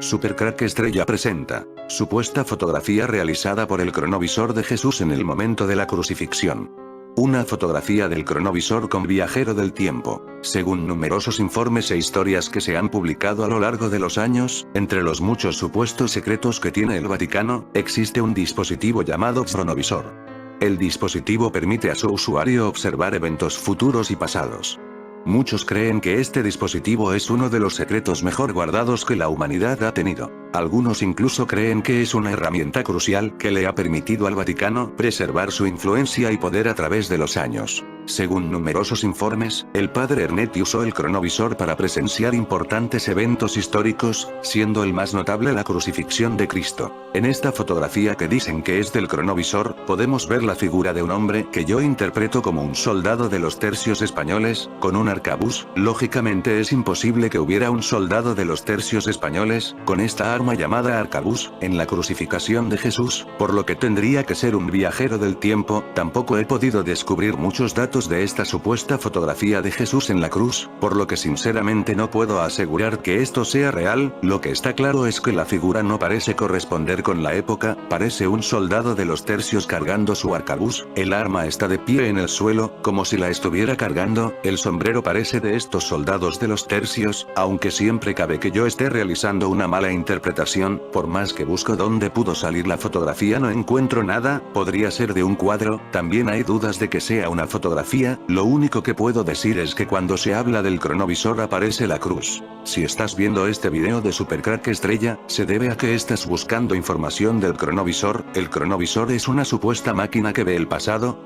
Supercrack Estrella presenta supuesta fotografía realizada por el cronovisor de Jesús en el momento de la crucifixión. Una fotografía del cronovisor con viajero del tiempo. Según numerosos informes e historias que se han publicado a lo largo de los años, entre los muchos supuestos secretos que tiene el Vaticano, existe un dispositivo llamado cronovisor. El dispositivo permite a su usuario observar eventos futuros y pasados. Muchos creen que este dispositivo es uno de los secretos mejor guardados que la humanidad ha tenido. Algunos incluso creen que es una herramienta crucial que le ha permitido al Vaticano preservar su influencia y poder a través de los años. Según numerosos informes, el padre Ernetti usó el cronovisor para presenciar importantes eventos históricos, siendo el más notable la crucifixión de Cristo. En esta fotografía que dicen que es del cronovisor, podemos ver la figura de un hombre que yo interpreto como un soldado de los tercios españoles, con un arcabuz. Lógicamente es imposible que hubiera un soldado de los tercios españoles, con esta arma llamada arcabuz, en la crucificación de Jesús, por lo que tendría que ser un viajero del tiempo. Tampoco he podido descubrir muchos datos de esta supuesta fotografía de Jesús en la cruz, por lo que sinceramente no puedo asegurar que esto sea real. Lo que está claro es que la figura no parece corresponder con la época, parece un soldado de los tercios cargando su arcabuz, el arma está de pie en el suelo, como si la estuviera cargando, el sombrero parece de estos soldados de los tercios, aunque siempre cabe que yo esté realizando una mala interpretación. Por más que busco dónde pudo salir la fotografía no encuentro nada. Podría ser de un cuadro, también hay dudas de que sea una fotografía. Lo único que puedo decir es que cuando se habla del cronovisor aparece la cruz. Si estás viendo este video de Supercrack Estrella, se debe a que estás buscando información del cronovisor. El cronovisor es una supuesta máquina que ve el pasado,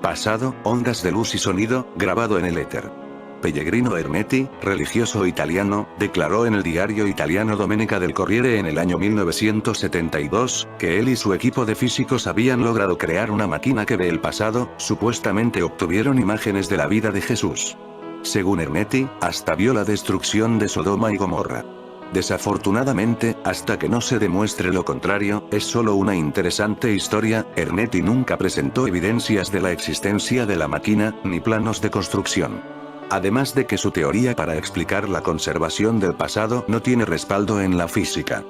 ondas de luz y sonido, grabado en el éter. Pellegrino Ernetti, religioso italiano, declaró en el diario italiano Domenica del Corriere en el año 1972, que él y su equipo de físicos habían logrado crear una máquina que ve el pasado. Supuestamente obtuvieron imágenes de la vida de Jesús. Según Ernetti, hasta vio la destrucción de Sodoma y Gomorra. Desafortunadamente, hasta que no se demuestre lo contrario, es solo una interesante historia. Ernetti nunca presentó evidencias de la existencia de la máquina, ni planos de construcción. Además de que su teoría para explicar la conservación del pasado no tiene respaldo en la física.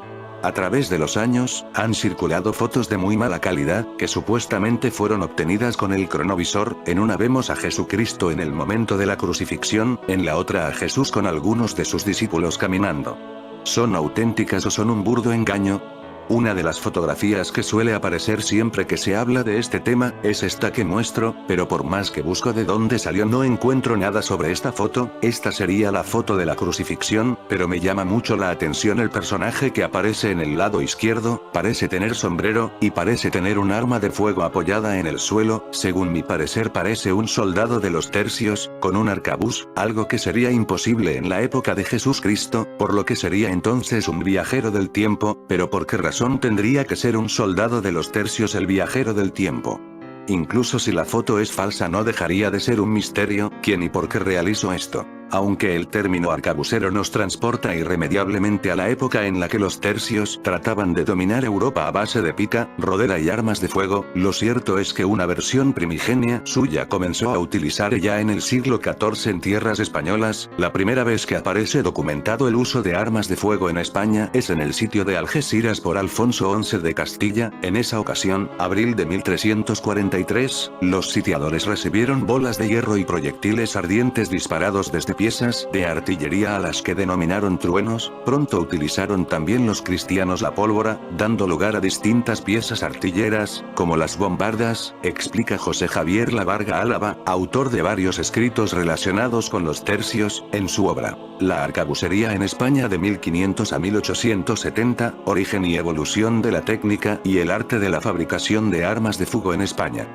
A través de los años, han circulado fotos de muy mala calidad, que supuestamente fueron obtenidas con el cronovisor. En una vemos a Jesucristo en el momento de la crucifixión, en la otra a Jesús con algunos de sus discípulos caminando. ¿Son auténticas o son un burdo engaño? Una de las fotografías que suele aparecer siempre que se habla de este tema, es esta que muestro, pero por más que busco de dónde salió no encuentro nada sobre esta foto. Esta sería la foto de la crucifixión, pero me llama mucho la atención el personaje que aparece en el lado izquierdo, parece tener sombrero, y parece tener un arma de fuego apoyada en el suelo. Según mi parecer parece un soldado de los tercios, con un arcabuz, algo que sería imposible en la época de Jesús Cristo, por lo que sería entonces un viajero del tiempo. Pero ¿por qué razón tendría que ser un soldado de los tercios el viajero del tiempo? Incluso si la foto es falsa no dejaría de ser un misterio. ¿Quién y por qué realizó esto? Aunque el término arcabucero nos transporta irremediablemente a la época en la que los tercios trataban de dominar Europa a base de pica, rodela y armas de fuego, lo cierto es que una versión primigenia suya comenzó a utilizar ya en el siglo XIV en tierras españolas. La primera vez que aparece documentado el uso de armas de fuego en España es en el sitio de Algeciras por Alfonso XI de Castilla. En esa ocasión, abril de 1343, los sitiadores recibieron bolas de hierro y proyectiles ardientes disparados desde piezas de artillería a las que denominaron truenos. Pronto utilizaron también los cristianos la pólvora, dando lugar a distintas piezas artilleras, como las bombardas, explica José Javier Lavarga Álava, autor de varios escritos relacionados con los tercios, en su obra La arcabucería en España de 1500 a 1870, origen y evolución de la técnica y el arte de la fabricación de armas de fuego en España.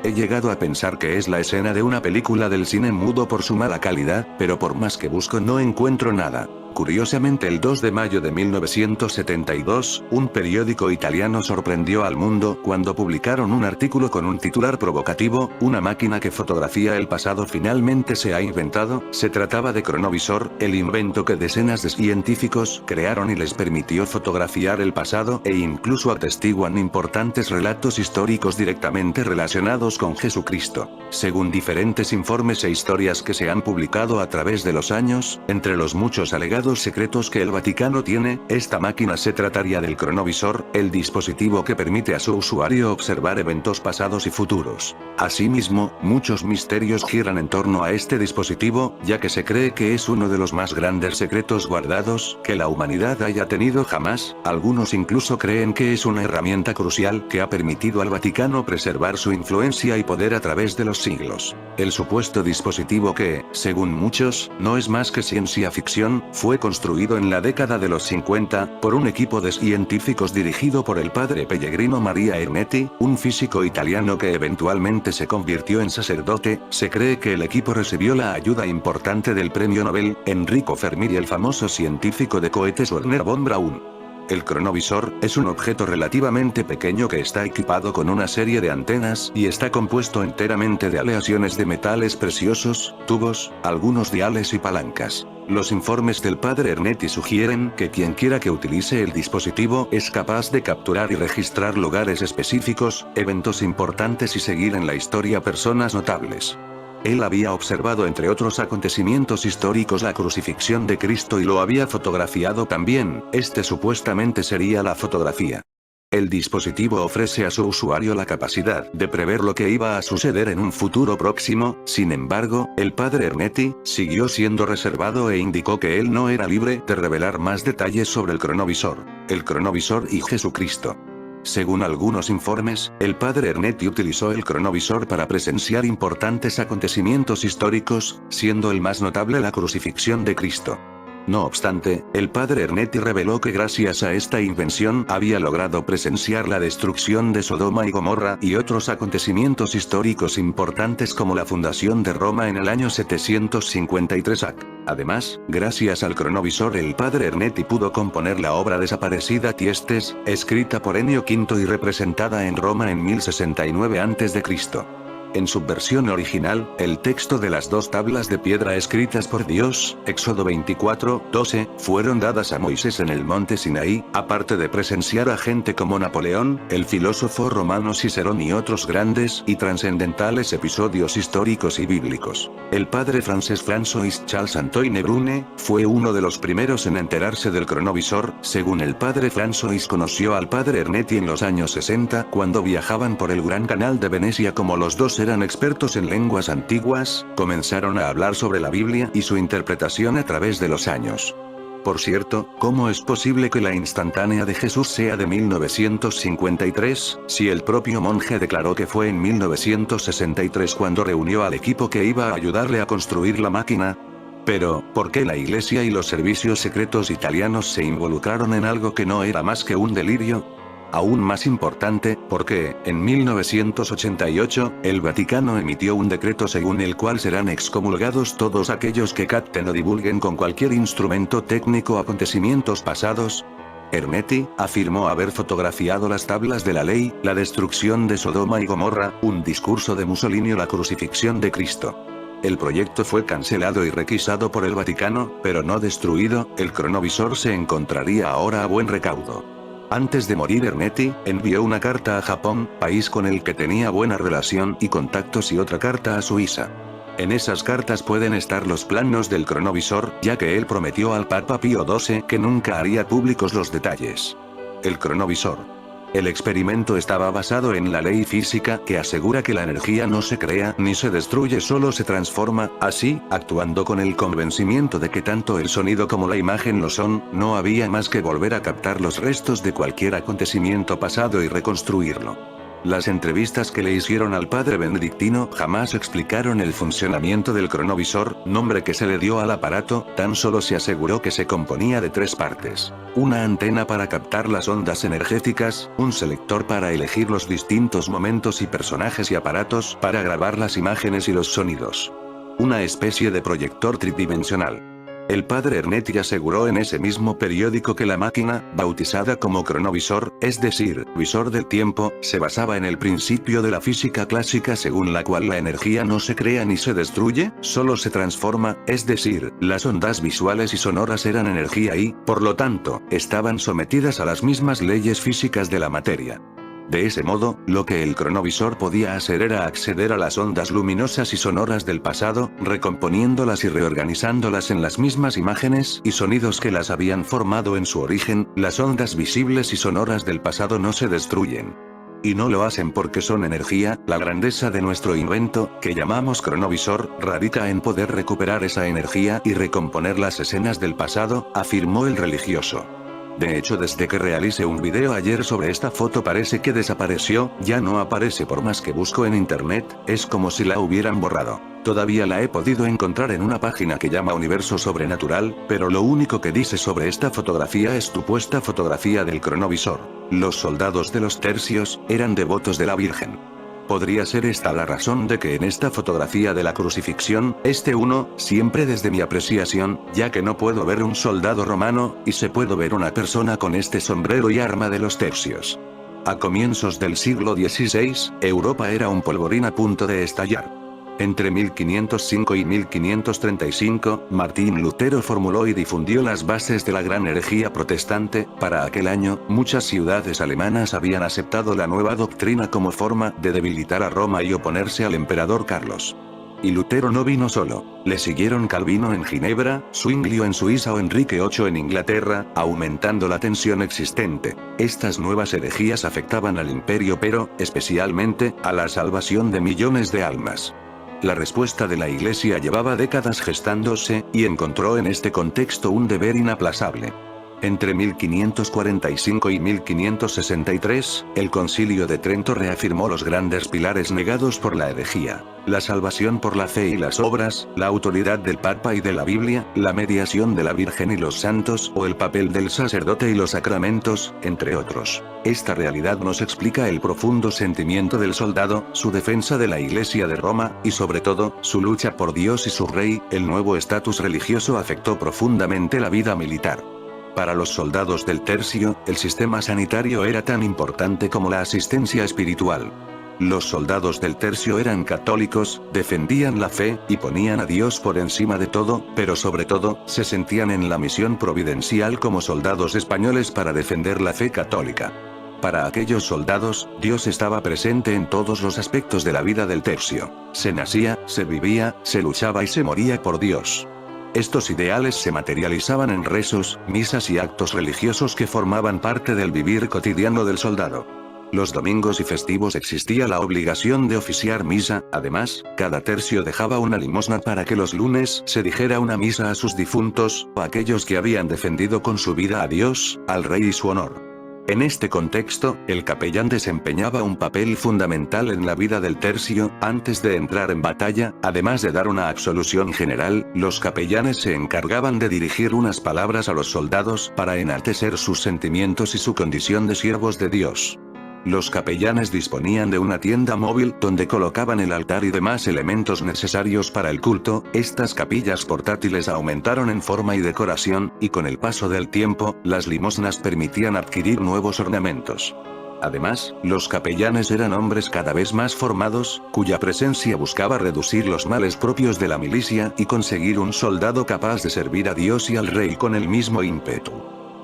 He llegado a pensar que es la escena de una película del cine mudo por su mala calidad, pero por más que busco no encuentro nada. Curiosamente el 2 de mayo de 1972, un periódico italiano sorprendió al mundo cuando publicaron un artículo con un titular provocativo: una máquina que fotografía el pasado finalmente se ha inventado. Se trataba de cronovisor, el invento que decenas de científicos crearon y les permitió fotografiar el pasado, e incluso atestiguan importantes relatos históricos directamente relacionados con Jesucristo. según diferentes informes e historias que se han publicado a través de los años, entre los muchos alegados secretos que el Vaticano tiene, esta máquina se trataría del cronovisor, el dispositivo que permite a su usuario observar eventos pasados y futuros. Asimismo, muchos misterios giran en torno a este dispositivo, ya que se cree que es uno de los más grandes secretos guardados que la humanidad haya tenido jamás. Algunos incluso creen que es una herramienta crucial que ha permitido al Vaticano preservar su influencia y poder a través de los siglos. El supuesto dispositivo que, según muchos, no es más que ciencia ficción, fue construido en la década de los 50, por un equipo de científicos dirigido por el padre Pellegrino Maria Ernetti, un físico italiano que eventualmente se convirtió en sacerdote. Se cree que el equipo recibió la ayuda importante del premio Nobel, Enrico Fermi, y el famoso científico de cohetes Wernher von Braun. El cronovisor es un objeto relativamente pequeño que está equipado con una serie de antenas y está compuesto enteramente de aleaciones de metales preciosos, tubos, algunos diales y palancas. Los informes del padre Ernetti sugieren que quien quiera que utilice el dispositivo es capaz de capturar y registrar lugares específicos, eventos importantes y seguir en la historia personas notables. Él había observado entre otros acontecimientos históricos la crucifixión de Cristo y lo había fotografiado también. Este supuestamente sería la fotografía. El dispositivo ofrece a su usuario la capacidad de prever lo que iba a suceder en un futuro próximo. Sin embargo, el padre Ernetti siguió siendo reservado e indicó que él no era libre de revelar más detalles sobre el cronovisor y Jesucristo. Según algunos informes, el padre Ernetti utilizó el cronovisor para presenciar importantes acontecimientos históricos, siendo el más notable la crucifixión de Cristo. No obstante, el padre Ernetti reveló que gracias a esta invención había logrado presenciar la destrucción de Sodoma y Gomorra y otros acontecimientos históricos importantes como la fundación de Roma en el año 753 AC. Además, gracias al cronovisor el padre Ernetti pudo componer la obra desaparecida Tiestes, escrita por Ennio V y representada en Roma en 1069 a.C. En su versión original, el texto de las 2 tablas de piedra escritas por Dios, Éxodo 24:12, fueron dadas a Moisés en el monte Sinaí. Aparte de presenciar a gente como Napoleón, el filósofo romano Cicerón y otros grandes y trascendentales episodios históricos y bíblicos. El padre francés François Charles Antoine Brune fue uno de los primeros en enterarse del cronovisor. Según el padre François, conoció al padre Ernetti en los años 60 cuando viajaban por el Gran Canal de Venecia. Como los dos eran expertos en lenguas antiguas, comenzaron a hablar sobre la Biblia y su interpretación a través de los años. Por cierto, ¿cómo es posible que la instantánea de Jesús sea de 1953, si el propio monje declaró que fue en 1963 cuando reunió al equipo que iba a ayudarle a construir la máquina? Pero, ¿por qué la Iglesia y los servicios secretos italianos se involucraron en algo que no era más que un delirio? Aún más importante, porque, en 1988, el Vaticano emitió un decreto según el cual serán excomulgados todos aquellos que capten o divulguen con cualquier instrumento técnico acontecimientos pasados. Ernetti afirmó haber fotografiado las tablas de la ley, la destrucción de Sodoma y Gomorra, un discurso de Mussolini o la crucifixión de Cristo. El proyecto fue cancelado y requisado por el Vaticano, pero no destruido. El cronovisor se encontraría ahora a buen recaudo. Antes de morir, Ernetti envió una carta a Japón, país con el que tenía buena relación y contactos, y otra carta a Suiza. En esas cartas pueden estar los planos del cronovisor, ya que él prometió al Papa Pío XII que nunca haría públicos los detalles. El cronovisor. El experimento estaba basado en la ley física que asegura que la energía no se crea ni se destruye, solo se transforma. Así, actuando con el convencimiento de que tanto el sonido como la imagen lo son, no había más que volver a captar los restos de cualquier acontecimiento pasado y reconstruirlo. Las entrevistas que le hicieron al padre benedictino jamás explicaron el funcionamiento del cronovisor, nombre que se le dio al aparato. Tan solo se aseguró que se componía de 3 partes: una antena para captar las ondas energéticas, un selector para elegir los distintos momentos y personajes y aparatos para grabar las imágenes y los sonidos, una especie de proyector tridimensional. El padre Ernetti aseguró en ese mismo periódico que la máquina, bautizada como cronovisor, es decir, visor del tiempo, se basaba en el principio de la física clásica según la cual la energía no se crea ni se destruye, solo se transforma, es decir, las ondas visuales y sonoras eran energía y, por lo tanto, estaban sometidas a las mismas leyes físicas de la materia. De ese modo, lo que el cronovisor podía hacer era acceder a las ondas luminosas y sonoras del pasado, recomponiéndolas y reorganizándolas en las mismas imágenes y sonidos que las habían formado en su origen. Las ondas visibles y sonoras del pasado no se destruyen. Y no lo hacen porque son energía. La grandeza de nuestro invento, que llamamos cronovisor, radica en poder recuperar esa energía y recomponer las escenas del pasado, afirmó el religioso. De hecho, desde que realicé un video ayer sobre esta foto parece que desapareció, ya no aparece por más que busco en internet, es como si la hubieran borrado. Todavía la he podido encontrar en una página que llama Universo Sobrenatural, pero lo único que dice sobre esta fotografía es supuesta fotografía del cronovisor. Los soldados de los tercios eran devotos de la Virgen. ¿Podría ser esta la razón de que en esta fotografía de la crucifixión, esté uno, siempre desde mi apreciación, ya que no puedo ver un soldado romano, y se puede ver una persona con este sombrero y arma de los tercios? A comienzos del siglo XVI, Europa era un polvorín a punto de estallar. Entre 1505 y 1535, Martín Lutero formuló y difundió las bases de la gran herejía protestante. Para aquel año, muchas ciudades alemanas habían aceptado la nueva doctrina como forma de debilitar a Roma y oponerse al emperador Carlos. Y Lutero no vino solo, le siguieron Calvino en Ginebra, Zwinglio en Suiza o Enrique VIII en Inglaterra, aumentando la tensión existente. Estas nuevas herejías afectaban al imperio pero, especialmente, a la salvación de millones de almas. La respuesta de la Iglesia llevaba décadas gestándose, y encontró en este contexto un deber inaplazable. Entre 1545 y 1563, el Concilio de Trento reafirmó los grandes pilares negados por la herejía: la salvación por la fe y las obras, la autoridad del Papa y de la Biblia, la mediación de la Virgen y los santos, o el papel del sacerdote y los sacramentos, entre otros. Esta realidad nos explica el profundo sentimiento del soldado, su defensa de la Iglesia de Roma, y sobre todo, su lucha por Dios y su rey. El nuevo estatus religioso afectó profundamente la vida militar. Para los soldados del tercio, el sistema sanitario era tan importante como la asistencia espiritual. Los soldados del tercio eran católicos, defendían la fe, y ponían a Dios por encima de todo, pero sobre todo, se sentían en la misión providencial como soldados españoles para defender la fe católica. Para aquellos soldados, Dios estaba presente en todos los aspectos de la vida del tercio. Se nacía, se vivía, se luchaba y se moría por Dios. Estos ideales se materializaban en rezos, misas y actos religiosos que formaban parte del vivir cotidiano del soldado. Los domingos y festivos existía la obligación de oficiar misa. Además, cada tercio dejaba una limosna para que los lunes se dijera una misa a sus difuntos, o a aquellos que habían defendido con su vida a Dios, al rey y su honor. En este contexto, el capellán desempeñaba un papel fundamental en la vida del tercio. Antes de entrar en batalla, además de dar una absolución general, los capellanes se encargaban de dirigir unas palabras a los soldados para enaltecer sus sentimientos y su condición de siervos de Dios. Los capellanes disponían de una tienda móvil donde colocaban el altar y demás elementos necesarios para el culto. Estas capillas portátiles aumentaron en forma y decoración, y con el paso del tiempo, las limosnas permitían adquirir nuevos ornamentos. Además, los capellanes eran hombres cada vez más formados, cuya presencia buscaba reducir los males propios de la milicia y conseguir un soldado capaz de servir a Dios y al rey con el mismo ímpetu.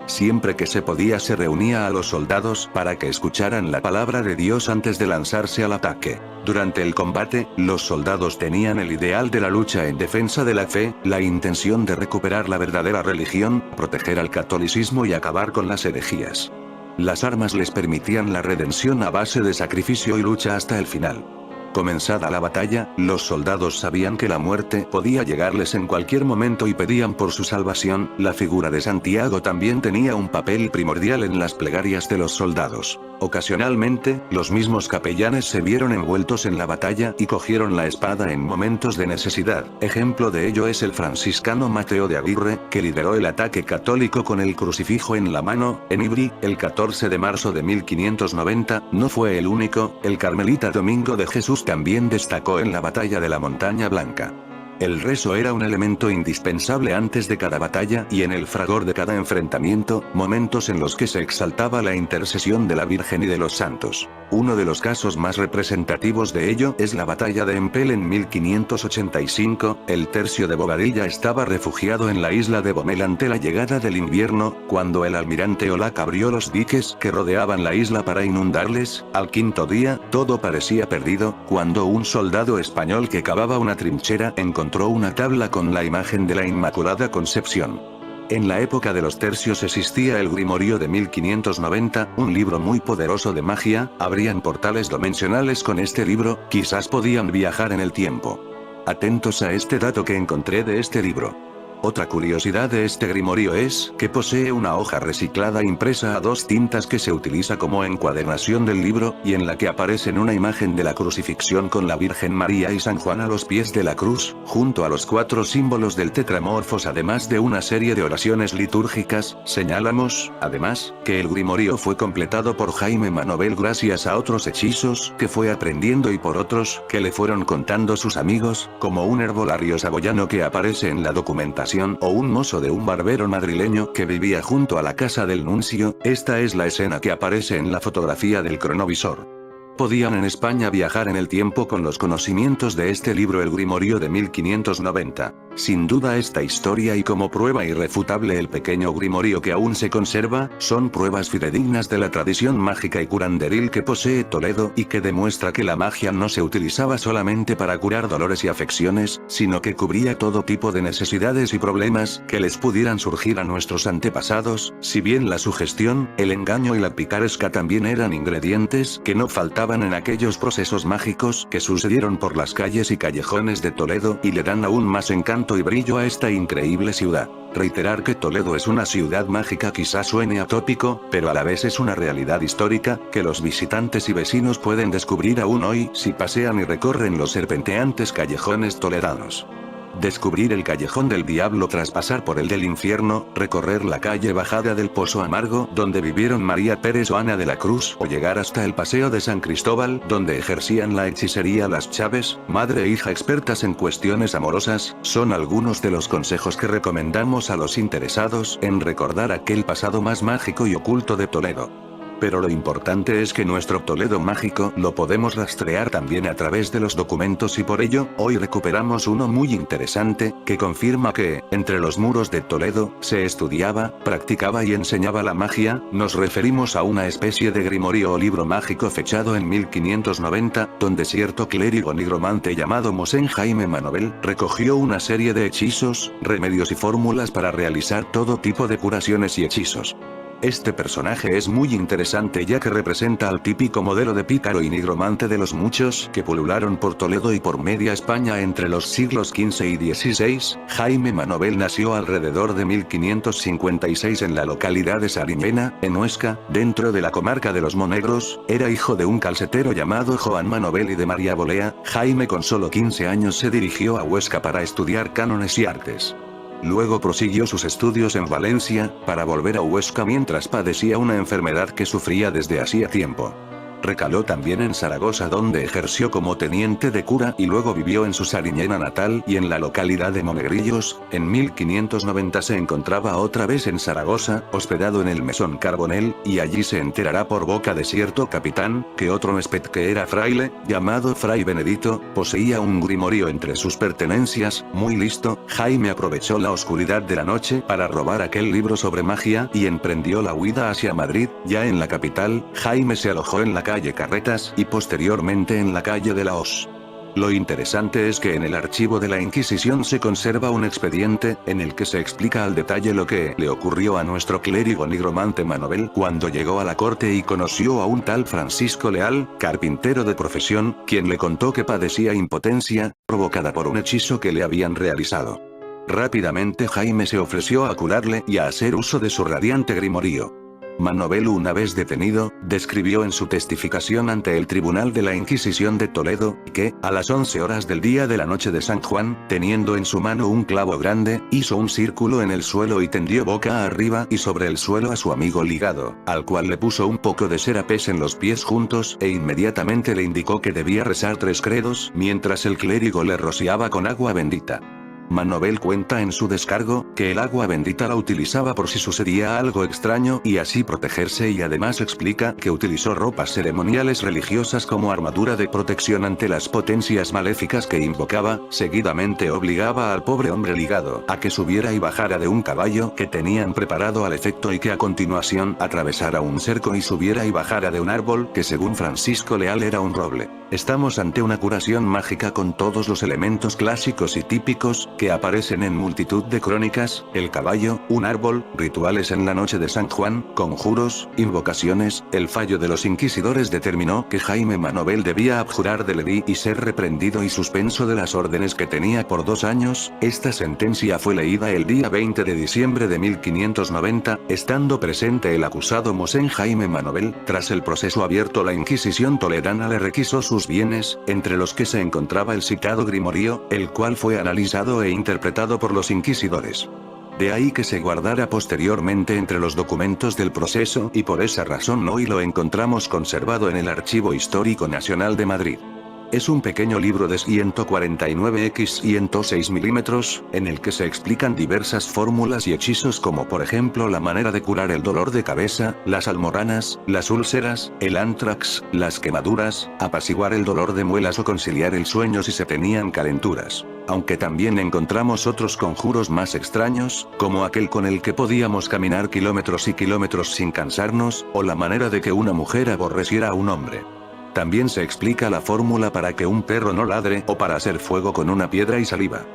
Siempre que se podía se reunía a los soldados para que escucharan la palabra de Dios antes de lanzarse al ataque. Durante el combate, los soldados tenían el ideal de la lucha en defensa de la fe, la intención de recuperar la verdadera religión, proteger al catolicismo y acabar con las herejías. Las armas les permitían la redención a base de sacrificio y lucha hasta el final. Comenzada la batalla, los soldados sabían que la muerte podía llegarles en cualquier momento y pedían por su salvación. La figura de Santiago también tenía un papel primordial en las plegarias de los soldados. Ocasionalmente, los mismos capellanes se vieron envueltos en la batalla y cogieron la espada en momentos de necesidad. Ejemplo de ello es el franciscano Mateo de Aguirre, que lideró el ataque católico con el crucifijo en la mano, en Ivry, el 14 de marzo de 1590. No fue el único. El carmelita Domingo de Jesús también destacó en la batalla de la Montaña Blanca. El rezo era un elemento indispensable antes de cada batalla y en el fragor de cada enfrentamiento, momentos en los que se exaltaba la intercesión de la Virgen y de los santos. Uno de los casos más representativos de ello es la batalla de Empel en 1585, el tercio de Bobadilla estaba refugiado en la isla de Bomel ante la llegada del invierno, cuando el almirante Olac abrió los diques que rodeaban la isla para inundarles. Al quinto día, todo parecía perdido, cuando un soldado español que cavaba una trinchera encontró una tabla con la imagen de la Inmaculada Concepción. En la época de los tercios existía el Grimorio de 1590, un libro muy poderoso de magia. Habrían portales dimensionales con este libro, quizás podían viajar en el tiempo. Atentos a este dato que encontré de este libro. Otra curiosidad de este grimorio es que posee una hoja reciclada impresa a 2 tintas que se utiliza como encuadernación del libro, y en la que aparece una imagen de la crucifixión con la Virgen María y San Juan a los pies de la cruz, junto a los 4 símbolos del tetramorfos, además de una serie de oraciones litúrgicas. Señalamos, además, que el grimorio fue completado por Jaime Manovel gracias a otros hechizos que fue aprendiendo y por otros que le fueron contando sus amigos, como un herbolario saboyano que aparece en la documentación, o un mozo de un barbero madrileño que vivía junto a la casa del nuncio. Esta es la escena que aparece en la fotografía del cronovisor. Podían en España viajar en el tiempo con los conocimientos de este libro, el Grimorio de 1590. Sin duda esta historia y como prueba irrefutable el pequeño grimorio que aún se conserva, son pruebas fidedignas de la tradición mágica y curanderil que posee Toledo y que demuestra que la magia no se utilizaba solamente para curar dolores y afecciones, sino que cubría todo tipo de necesidades y problemas que les pudieran surgir a nuestros antepasados. Si bien la sugestión, el engaño y la picaresca también eran ingredientes que no faltaban en aquellos procesos mágicos que sucedieron por las calles y callejones de Toledo y le dan aún más encanto y brillo a esta increíble ciudad. Reiterar que Toledo es una ciudad mágica quizás suene atópico, pero a la vez es una realidad histórica, que los visitantes y vecinos pueden descubrir aún hoy si pasean y recorren los serpenteantes callejones toledanos. Descubrir el callejón del diablo tras pasar por el del infierno, recorrer la calle Bajada del Pozo Amargo donde vivieron María Pérez o Ana de la Cruz, o llegar hasta el Paseo de San Cristóbal donde ejercían la hechicería las Chaves, madre e hija expertas en cuestiones amorosas, son algunos de los consejos que recomendamos a los interesados en recordar aquel pasado más mágico y oculto de Toledo. Pero lo importante es que nuestro Toledo mágico lo podemos rastrear también a través de los documentos y por ello, hoy recuperamos uno muy interesante, que confirma que, entre los muros de Toledo, se estudiaba, practicaba y enseñaba la magia. Nos referimos a una especie de grimorio o libro mágico fechado en 1590, donde cierto clérigo nigromante llamado Mosén Jaime Manovel, recogió una serie de hechizos, remedios y fórmulas para realizar todo tipo de curaciones y hechizos. Este personaje es muy interesante ya que representa al típico modelo de pícaro y nigromante de los muchos que pulularon por Toledo y por media España entre los siglos XV y XVI. Jaime Manovel nació alrededor de 1556 en la localidad de Sarimena, en Huesca, dentro de la comarca de los Monegros. Era hijo de un calcetero llamado Joan Manovel y de María Bolea. Jaime con solo 15 años se dirigió a Huesca para estudiar cánones y artes. Luego prosiguió sus estudios en Valencia, para volver a Huesca mientras padecía una enfermedad que sufría desde hacía tiempo. Recaló también en Zaragoza donde ejerció como teniente de cura y luego vivió en su Sariñena natal y en la localidad de Monegrillos. En 1590 se encontraba otra vez en Zaragoza, hospedado en el Mesón Carbonell, y allí se enterará por boca de cierto capitán, que otro mespet que era fraile, llamado Fray Benedito, poseía un grimorio entre sus pertenencias. Muy listo, Jaime aprovechó la oscuridad de la noche para robar aquel libro sobre magia y emprendió la huida hacia Madrid. Ya en la capital, Jaime se alojó en la calle Carretas y posteriormente en la calle de la Hoz. Lo interesante es que en el archivo de la Inquisición se conserva un expediente, en el que se explica al detalle lo que le ocurrió a nuestro clérigo nigromante Manovel cuando llegó a la corte y conoció a un tal Francisco Leal, carpintero de profesión, quien le contó que padecía impotencia, provocada por un hechizo que le habían realizado. Rápidamente Jaime se ofreció a curarle y a hacer uso de su radiante grimorio. Manovel, una vez detenido, describió en su testificación ante el Tribunal de la Inquisición de Toledo, que, a las 11 horas del día de la noche de San Juan, teniendo en su mano un clavo grande, hizo un círculo en el suelo y tendió boca arriba y sobre el suelo a su amigo ligado, al cual le puso un poco de serapés en los pies juntos e inmediatamente le indicó que debía rezar 3 credos mientras el clérigo le rociaba con agua bendita. Manovel cuenta en su descargo, que el agua bendita la utilizaba por si sucedía algo extraño y así protegerse, y además explica que utilizó ropas ceremoniales religiosas como armadura de protección ante las potencias maléficas que invocaba. Seguidamente obligaba al pobre hombre ligado a que subiera y bajara de un caballo que tenían preparado al efecto y que a continuación atravesara un cerco y subiera y bajara de un árbol que según Francisco Leal era un roble. Estamos ante una curación mágica con todos los elementos clásicos y típicos que aparecen en multitud de crónicas: el caballo, un árbol, rituales en la noche de San Juan, conjuros, invocaciones. El fallo de los inquisidores determinó que Jaime Manovel debía abjurar del edí y ser reprendido y suspenso de las órdenes que tenía por 2 años. Esta sentencia fue leída el día 20 de diciembre de 1590, estando presente el acusado Mosén Jaime Manovel. Tras el proceso abierto, la Inquisición toledana le requisó sus bienes, entre los que se encontraba el citado grimorio, el cual fue analizado e interpretado por los inquisidores. De ahí que se guardara posteriormente entre los documentos del proceso y por esa razón hoy lo encontramos conservado en el Archivo Histórico Nacional de Madrid. Es un pequeño libro de 149x 106 milímetros, en el que se explican diversas fórmulas y hechizos como por ejemplo la manera de curar el dolor de cabeza, las almorranas, las úlceras, el ántrax, las quemaduras, apaciguar el dolor de muelas o conciliar el sueño si se tenían calenturas. Aunque también encontramos otros conjuros más extraños, como aquel con el que podíamos caminar kilómetros y kilómetros sin cansarnos, o la manera de que una mujer aborreciera a un hombre. También se explica la fórmula para que un perro no ladre o para hacer fuego con una piedra y saliva.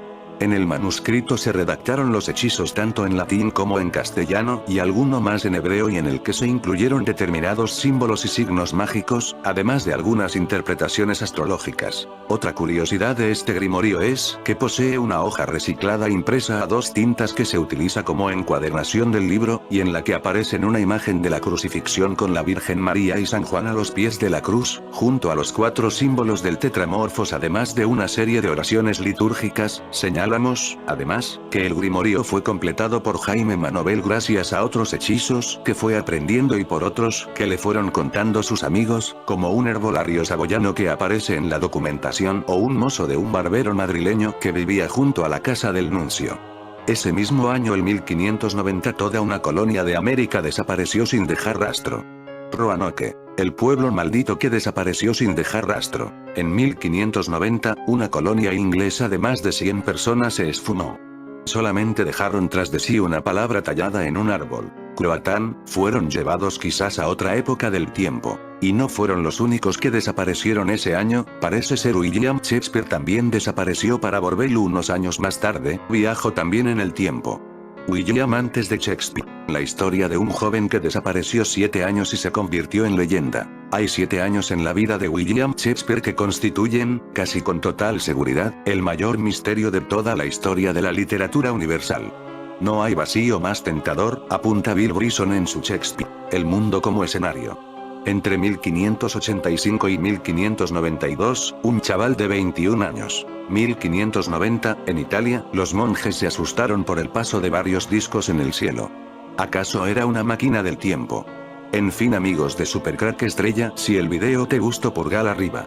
En el manuscrito se redactaron los hechizos tanto en latín como en castellano y alguno más en hebreo, y en el que se incluyeron determinados símbolos y signos mágicos, además de algunas interpretaciones astrológicas. Otra curiosidad de este grimorio es que posee una hoja reciclada impresa a 2 tintas que se utiliza como encuadernación del libro, y en la que aparecen una imagen de la crucifixión con la Virgen María y San Juan a los pies de la cruz, junto a los 4 símbolos del tetramorfos, además de una serie de oraciones litúrgicas. Señalamos, además, que el grimorio fue completado por Jaime Manovel gracias a otros hechizos que fue aprendiendo y por otros que le fueron contando sus amigos, como un herbolario saboyano que aparece en la documentación o un mozo de un barbero madrileño que vivía junto a la casa del nuncio. Ese mismo año, el 1590, toda una colonia de América desapareció sin dejar rastro. Roanoke, el pueblo maldito que desapareció sin dejar rastro. En 1590, una colonia inglesa de más de 100 personas se esfumó. Solamente dejaron tras de sí una palabra tallada en un árbol: Croatán. Fueron llevados quizás a otra época del tiempo. Y no fueron los únicos que desaparecieron ese año. Parece ser William Shakespeare también desapareció para volver unos años más tarde. Viajó también en el tiempo. William antes de Shakespeare. La historia de un joven que desapareció 7 años y se convirtió en leyenda. Hay 7 años en la vida de William Shakespeare que constituyen, casi con total seguridad, el mayor misterio de toda la historia de la literatura universal. No hay vacío más tentador, apunta Bill Bryson en su Shakespeare, el mundo como escenario. Entre 1585 y 1592, un chaval de 21 años. 1590, en Italia, los monjes se asustaron por el paso de varios discos en el cielo. ¿Acaso era una máquina del tiempo? En fin, amigos de Supercrack Estrella, si el video te gustó, pulgar arriba.